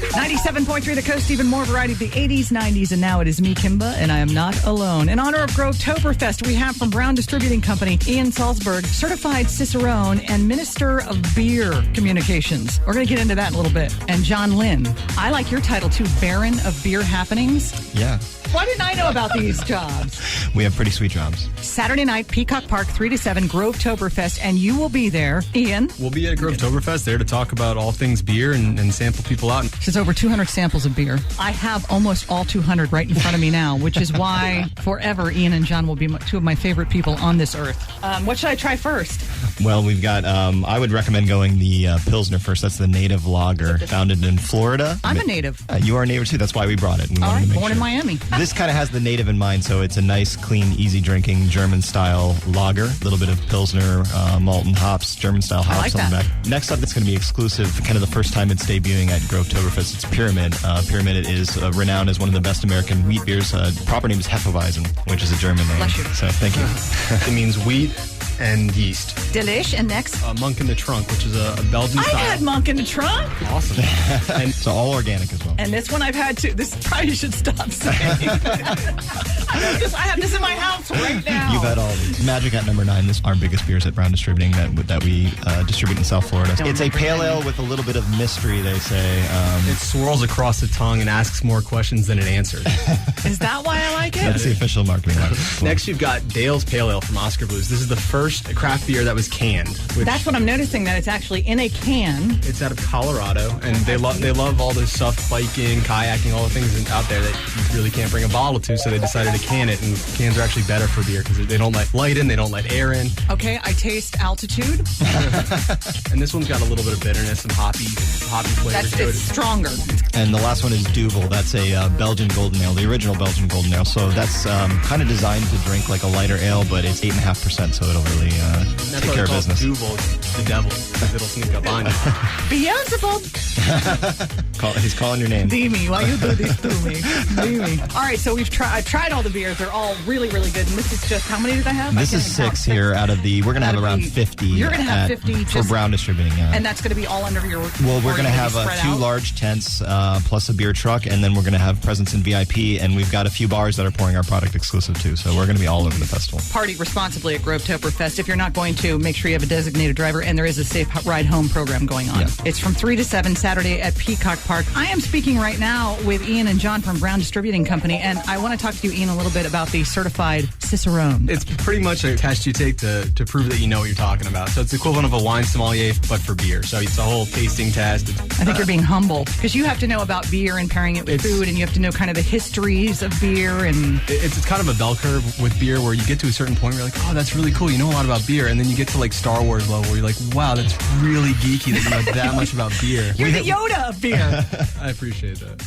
97.3 The Coast, even more variety of the 80s, 90s, and now it is me, Kimba, and I am not alone. In honor of Grovetoberfest, we have from Brown Distributing Company, Ian Salzberg, certified Cicerone and Minister of Beer Communications. We're going to get into that in a little bit. And John Lynn, I like your title too, Baron of Beer Happenings. Yeah. Why didn't I know about these jobs? We have pretty sweet jobs. Saturday night, Peacock Park, 3 to 7, Grovetoberfest, and you will be there. Ian? We'll be at Grovetoberfest, there to talk about all things beer and sample people out. There's over 200 samples of beer. I have almost all 200 right in front of me now, which is why forever Ian and John will be two of my favorite people on this earth. What should I try first? Well, we've got, I would recommend going the Pilsner first. That's the native lager founded in Florida. I'm a native. You are a native too. That's why we brought it. All right, born in Miami. This kind of has the native in mind, so it's a nice, clean, easy-drinking German-style lager. A little bit of Pilsner, malt and hops, German-style hops on the back. Next up, it's going to be exclusive, kind of the first time it's debuting at Grovetoberfest. It's Pyramid. Pyramid is renowned as one of the best American wheat beers. Proper name is Hefeweizen, which is a German name. Bless you. So thank you. It means wheat and yeast. Delish. And next? Monk in the Trunk, which is a Belgian style. I had Monk in the Trunk. Awesome. And so all organic as well. And this one I've had too. This probably should stop saying. I have this in my house right now. You've had all these. Magic at number 9. This is our biggest beers at Brown Distributing that we distribute in South Florida. It's a pale ale with a little bit of mystery, they say. It swirls across the tongue and asks more questions than it answers. Is that why I like it? That's the official marketing. Next, you've got Dale's Pale Ale from Oscar Blues. This is the first craft beer that was canned. That's what I'm noticing, that it's actually in a can. It's out of Colorado, and they love all this stuff, biking, kayaking, all the things out there that you really can't bring a bottle to, so they decided to can it, and cans are actually better for beer because they don't let light in, they don't let air in. Okay, I taste altitude. And this one's got a little bit of bitterness, some hoppy flavor to it. It's stronger. And the last one is Duvel. That's a Belgian golden ale, the original Belgian golden ale. So that's kind of designed to drink like a lighter ale, but it's 8.5%, so it'll really take care of business. Duvel, the devil, because it'll sneak up on you. Beelzebub. He's calling your name. Demi, why you do this to me? Demi. All right, so I've tried all the beers. They're all really, really good. And this is just, how many did I have? This is 6 here out of the, we're going to have around 50. You're going to have 50. For Brown Distributing, yeah. And that's going to be all under your... Well, we're going to have 2 large tents plus a beer truck, and then we're going to have presence in VIP, and we've got a few bars that are pouring our product exclusive too, so we're going to be all over the festival. Party responsibly at Grovetoberfest. If you're not going to, make sure you have a designated driver, and there is a safe ride home program going on. Yeah. It's from 3 to 7 Saturday at Peacock Park. I am speaking right now with Ian and John from Brown Distributing Company, and I want to talk to you, Ian, a little bit about the certified Cicerone. It's pretty much a test you take to prove that you know what you're talking about. So it's the equivalent of a wine sommelier, but for beer. So it's a whole tasting test. I think you're being humble, because you have to know about beer and pairing it with food, and you have to know kind of the histories of beer. And it's kind of a bell curve with beer where you get to a certain point where you're like, oh, that's really cool. You know a lot about beer. And then you get to like Star Wars level where you're like, wow, that's really geeky that you know that much about beer. You're the Yoda of beer. I appreciate that.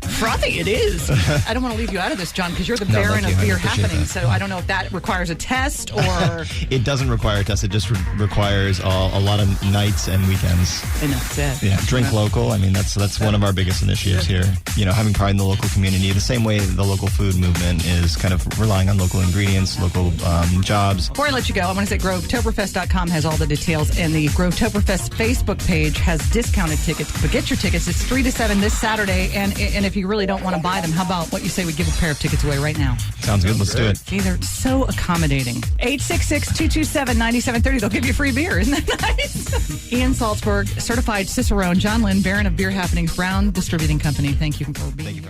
Frothy it is. I don't want to leave you out of this, John, because you're the Baron of Beer Happening. So I don't know if that requires a test or... It doesn't require a test. It just requires a lot of nights and weekends. And that's it. Yeah, drink local. I mean, that's one of our biggest initiatives here. You know, having pride in the local community. The same way the local food movement is kind of relying on local ingredients, local jobs. Before I let you go, I want to say Grovetoberfest.com has all the details, and the Grovetoberfest Facebook page has discounted tickets. But get your tickets. It's 3 to 7 this Saturday, and if you really don't want to buy them, how about what you say we give a pair of tickets away right now? Sounds good. Let's do it. See, they're so accommodating. 866-227-9730. They'll give you free beer. Isn't that nice? Ian Salzberg, certified Cicerone. John Lynn, Baron of Beer Happenings, Brown Distributing Company. Thank you for being here.